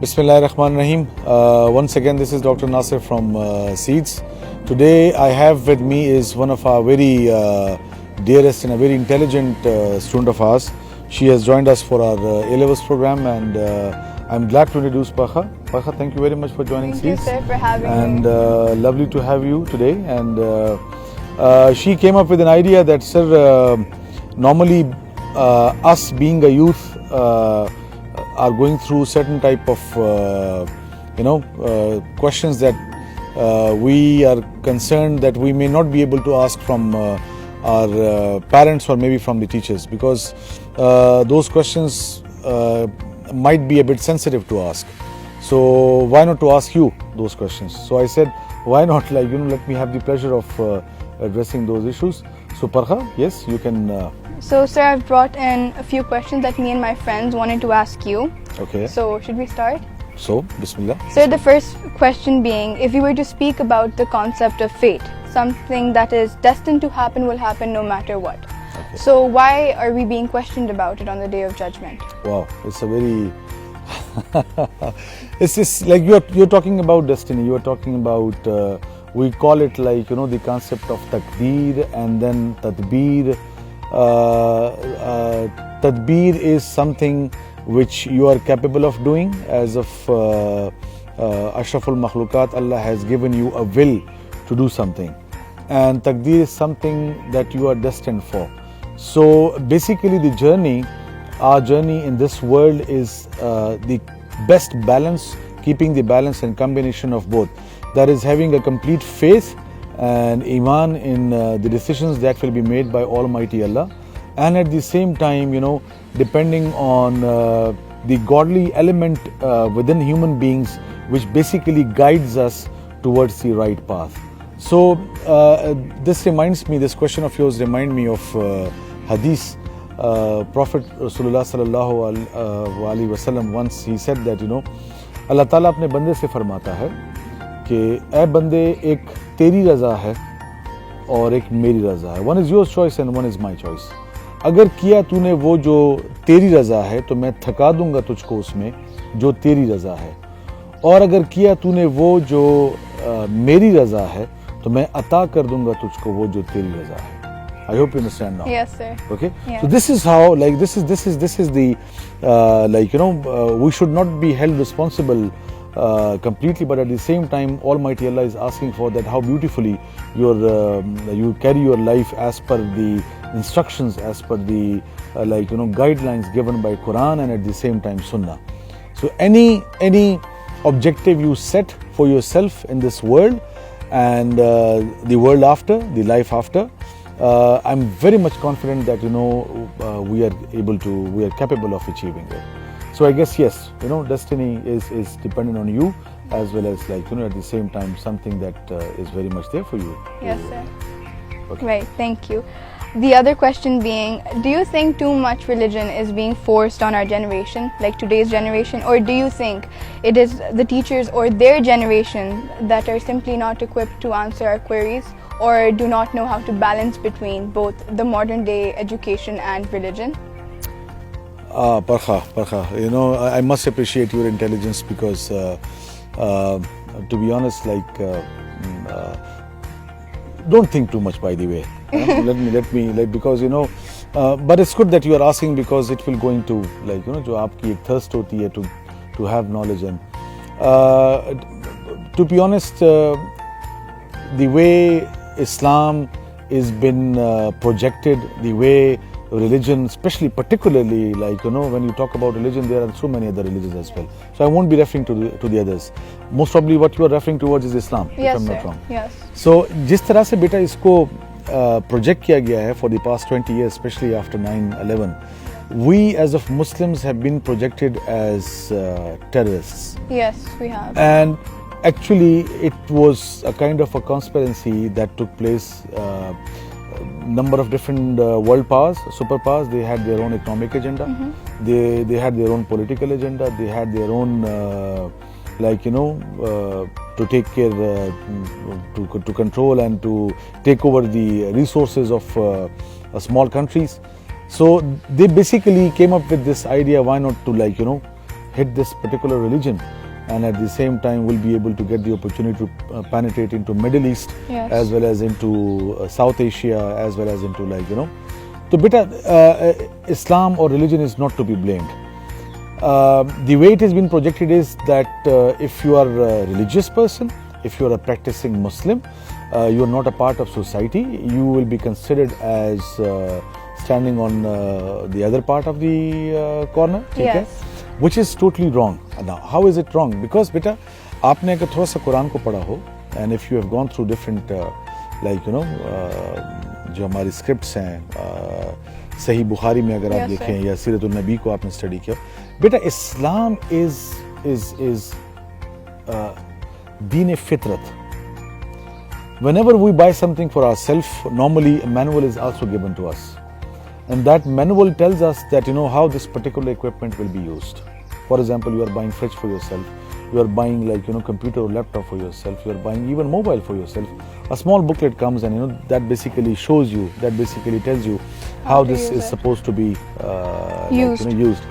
Bismillahirrahmanirrahim. Once again, this is Dr. Nasir from Seeds. Today, I have with me is one of our very dearest and a very intelligent student of ours. She has joined us for our A-Levels program, and I'm glad to introduce Pakha. Pakha, thank you very much for joining Seeds. Thank you, sir, for having me. And lovely to have you today. And she came up with an idea that, sir, normally us being a youth are going through certain type of questions that we are concerned that we may not be able to ask from our parents or maybe from the teachers, because those questions might be a bit sensitive to ask. So why not to ask you those questions? So I said, why not, let me have the pleasure of addressing those issues. So Parha, yes, you can. So, sir, I've brought in a few questions that me and my friends wanted to ask you. Okay. So, should we start? So, Bismillah. Sir, the first question being, if you were to speak about the concept of fate, something that is destined to happen will happen no matter what. Okay. So, why are we being questioned about it on the Day of Judgment? Wow, it's a very... it's like you're talking about destiny. You're talking about... we call it like, the concept of taqdeer and then tadbir. Tadbir is something which you are capable of doing. As of Ashraful Makhlukat, Allah has given you a will to do something. And taqdeer is something that you are destined for. So basically the journey, our journey in this world is the best balance, keeping the balance and combination of both. That is having a complete faith and iman in the decisions that will be made by Almighty Allah, and at the same time, depending on the godly element within human beings, which basically guides us towards the right path. So this question of yours remind me of hadith. Prophet Rasulullah sallallahu alaihi wasallam once he said that Allah Ta'ala अपने बंदे से फरमाता है कि ए बंदे एक तेरी रज़ा है और एक मेरी रज़ा है. One is your choice and one is my choice. अगर किया तूने वो जो तेरी रज़ा है तो मैं थका दूंगा तुझको उसमें जो तेरी रज़ा है, और अगर किया तूने वो जो मेरी रज़ा है तो मैं अता कर दूंगा तुझको वो जो तेरी रज़ा है. I hope you understand now. Yes, sir. Okay. Yeah. So this is how, this is the we should not be held responsible completely, but at the same time, Almighty Allah is asking for that how beautifully you carry your life as per the instructions, as per the guidelines given by Quran, and at the same time Sunnah. So any objective you set for yourself in this world and the world after, the life after, I'm very much confident that we are capable of achieving it. So I guess yes, destiny is dependent on you, as well as at the same time something that is very much there for you. Yes, sir. Okay. Right, thank you. The other question being, do you think too much religion is being forced on our generation, like today's generation, or do you think it is the teachers or their generation that are simply not equipped to answer our queries, or do not know how to balance between both the modern day education and religion? Parha, I must appreciate your intelligence, because to be honest, don't think too much, by the way. Because but it's good that you are asking, because it will going to जो आपकी एक thirst होती है to have knowledge. And to be honest, the way Islam is been projected, the way religion, especially particularly when you talk about religion, there are so many other religions as well. So I won't be referring to the others. Most probably what you are referring towards is Islam, yes, if I'm sir. not wrong. Yes. So जिस तरह से बेटा इसको project किया गया है for the past 20 years, especially after 9/11, we as of Muslims have been projected as terrorists. Yes, we have. And actually it was a kind of a conspiracy that took place. Number of different world powers, superpowers, they had their own economic agenda. Mm-hmm. They had their own political agenda. They had their own to take care, to control and to take over the resources of small countries. So they basically came up with this idea, why not to hit this particular religion, and at the same time will be able to get the opportunity to penetrate into Middle East, Yes. as well as into South Asia, as well as into, like, you know. So beta, Islam or religion is not to be blamed. The way it has been projected is that if you are a religious person, if you are a practicing Muslim, you are not a part of society, you will be considered as standing on the other part of the corner, ठीक है? Yes. Which is totally wrong. Now, how is it wrong? Because beta, आपने अगर थोड़ा सा कुरान को पढ़ा हो, and if you have gone through different, like, you know, जो हमारी scripts हैं, सही बुखारी में अगर आप Yes, देखें sir. या सीरतुल नबी को आपने स्टडी किया, बेटा इस्लाम is दीन फितरत. Whenever we buy something for ourselves, normally a manual is also given to us. And that manual tells us that, you know, how this particular equipment will be used. For example, you are buying fridge for yourself, you are buying, like, you know, computer or laptop for yourself, you are buying even mobile for yourself. A small booklet comes and, you know, that basically shows you, that basically tells you how to this use is it. supposed to be Used. used.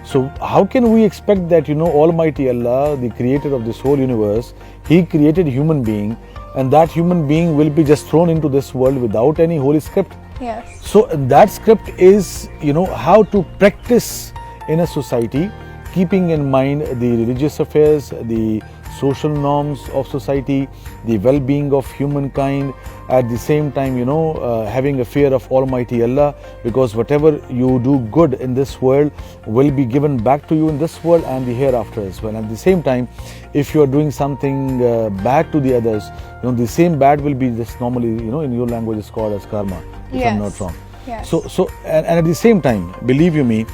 So how can we expect that, you know, Almighty Allah, the creator of this whole universe, He created human being, and that human being will be just thrown into this world without any holy script? Yes. So that script is, you know, how to practice in a society, keeping in mind the religious affairs, the social norms of society, the well-being of humankind, at the same time, you know, having a fear of Almighty Allah, because whatever you do good in this world will be given back to you in this world and the hereafter as well. At the same time, if you are doing something bad to the others, you know, the same bad will be just normally, you know, in your language is called as karma, if I'm not Yes. wrong. Yes. So and at the same time, believe you me,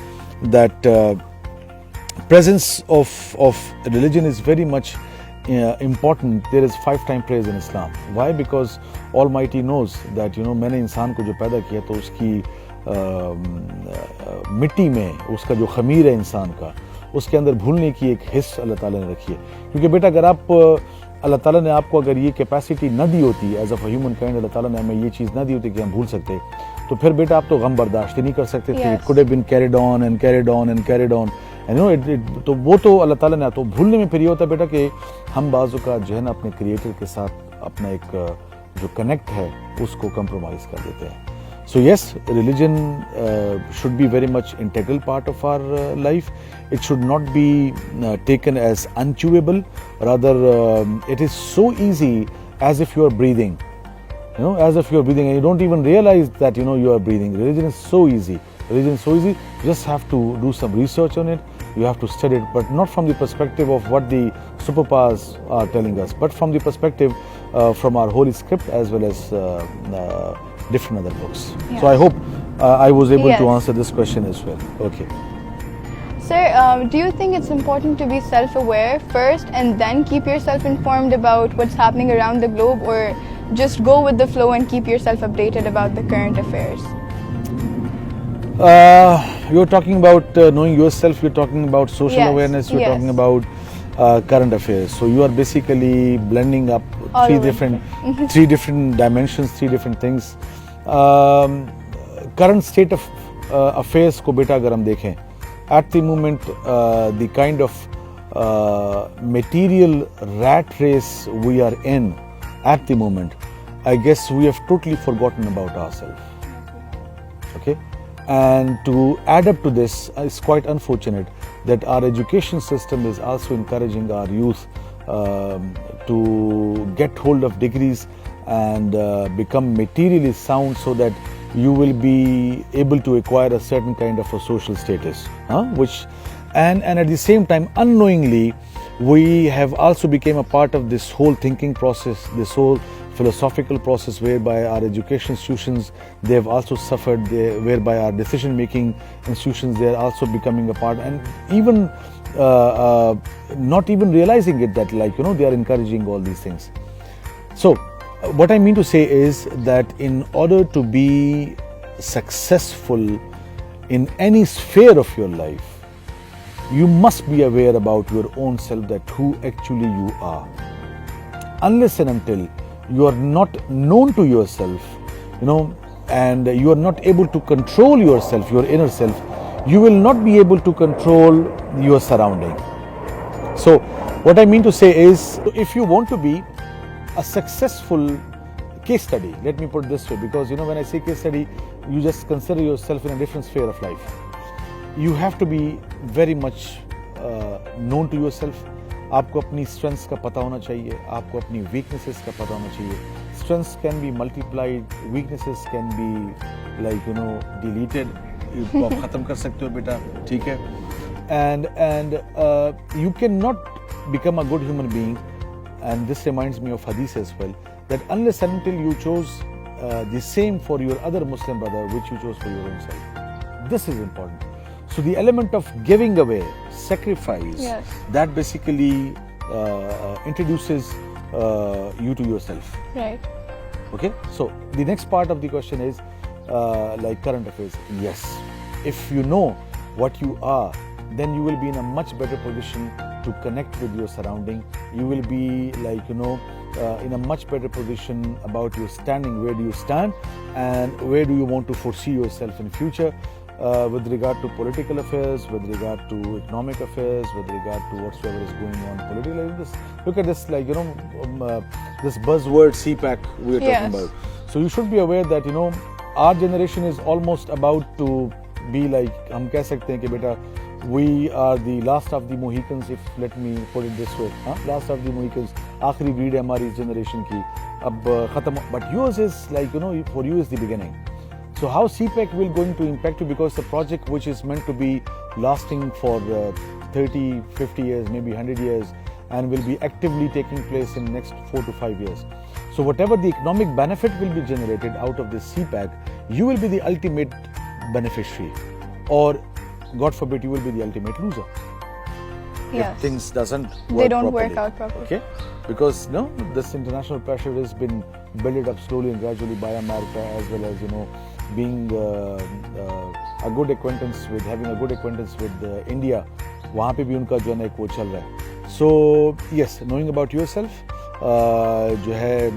that presence of religion is very much important. There is 5-time prayers in Islam. Why? Because Almighty knows that, you know, मैंने इंसान को जो पैदा किया तो उसकी मिट्टी में उसका जो खमीर है इंसान का, उसके अंदर भूलने की एक हिस्स अल्लाह ताला ने रखी है. क्योंकि बेटा अगर आप अल्लाह ताला ने आपको अगर ये कैपेसिटी न दी होती एज अ ह्यूमन काइंड, अल्लाह ताला ने हमें ये चीज़ न दी होती कि हम भूल सकते, तो फिर बेटा आप तो गम बर्दाश्त ही नहीं कर सकते थे. Yes. It could have been carried on and carried on and carried on, and you know, तो वो तो अल्लाह ताला ने, तो भूलने में फिर ये होता है बेटा कि हम बाजू का जो है ना अपने क्रिएटर के साथ अपना एक जो कनेक्ट है उसको कंप्रोमाइज कर देते हैं. So yes, religion should be very much integral part of our life. It should not be taken as unchewable. Rather, it is so easy as if you are breathing. You know, as if you are breathing and you don't even realize that, you know, you are breathing. Religion is so easy. Religion is so easy. You just have to do some research on it. You have to study it, but not from the perspective of what the superpowers are telling us, but from the perspective from our holy script as well as different other books. Yes. So I hope I was able to Yes. answer this question as well. Okay. Sir, do you think it's important to be self-aware first and then keep yourself informed about what's happening around the globe, or just go with the flow and keep yourself updated about the current affairs? You're talking about knowing yourself, you're talking about social Yes, awareness, you're yes. talking about current affairs. So you are basically blending up All three of it. different three different dimensions, three different things. Current state of affairs को बेटा अगर हम देखें, at the moment the kind of material rat race we are in at the moment, I guess we have totally forgotten about ourselves. Okay, and to add up to this, it's quite unfortunate that our education system is also encouraging our youth to get hold of degrees and become materially sound so that you will be able to acquire a certain kind of a social status, which and at the same time unknowingly we have also become a part of this whole thinking process, this whole philosophical process whereby our education institutions, they have also suffered, whereby our decision making institutions, they are also becoming a part, and even not even realizing it that, like, you know, they are encouraging all these things. So what I mean to say is that in order to be successful in any sphere of your life, you must be aware about your own self, that who actually you are. Unless and until you are not known to yourself, you know, and you are not able to control yourself, your inner self, you will not be able to control your surrounding. So what I mean to say is, if you want to be a successful case study, let me put it this way, because when I say case study, you just consider yourself in a different sphere of life. You have to be very much known to yourself. आपको अपनी strengths का पता होना चाहिए, आपको अपनी weaknesses का पता होना चाहिए. Strengths can be multiplied, weaknesses can be deleted. इसको आप खत्म कर सकते हो बेटा, ठीक है? And you cannot become a good human being, and this reminds me of hadith as well, that unless and until you chose the same for your other Muslim brother which you chose for your own self. This is important. So the element of giving away, sacrifice, yes, that basically introduces you to yourself. Right. Okay, so the next part of the question is like current affairs. Yes, if you know what you are, then you will be in a much better position to connect with your surrounding. You will be in a much better position about your standing. Where do you stand, and where do you want to foresee yourself in future, with regard to political affairs, with regard to economic affairs, with regard to whatsoever is going on politically. Look at this, this buzzword CPAC we are talking about. So you should be aware that our generation is almost about to be like, हम कह सकते हैं कि बेटा, we are the last of the Mohicans, if let me put it this way, last of the Mohicans, आखिरी breed है हमारी इस generation की, अब खत्म. But yours is for you is the beginning. So how CPAC will going to impact you, because the project which is meant to be lasting for 30, 50 years, maybe 100 years, and will be actively taking place in the next 4 to 5 years. So whatever the economic benefit will be generated out of this CPAC, you will be the ultimate beneficiary, or God forbid, you will be the ultimate loser. Yes. If things doesn't They don't properly. work out properly. Okay, because this international pressure has been built up slowly and gradually by America, as well as being a good acquaintance with, having a good acquaintance with India. वहाँ पे भी उनका जो है ना एक वो चल रहा है. So yes, knowing about yourself, जो है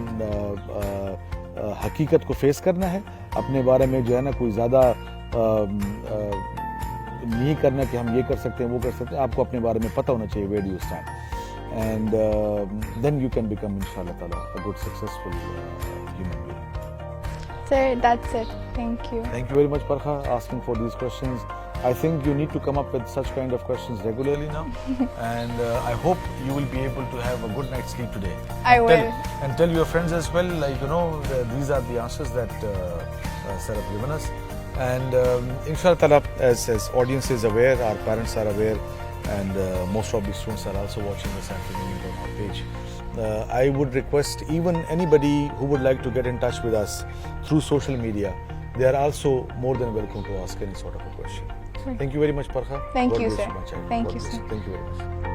हकीकत को फेस करना है, अपने बारे में जो है ना कोई ज़्यादा नहीं करना कि हम ये कर सकते हैं वो कर सकते हैं. आपको अपने बारे में पता होना चाहिए, where do you stand, and then you can become inshallah ta'ala a good successful human being. Sir, that's it. Thank you. Thank you very much, Parkha, asking for these questions. I think you need to come up with such kind of questions regularly now, and I hope you will be able to have a good night's sleep today. I will. And tell your friends as well, these are the answers that Sir have given us. And inshallah ta'ala, as audience is aware, our parents are aware, and most of the students are also watching this afternoon on our page. I would request even anybody who would like to get in touch with us through social media, they are also more than welcome to ask any sort of a question. Sure. Thank you very much, Parkha. Thank God you, bless sir. my child. Thank God you, bless sir. Thank you very much.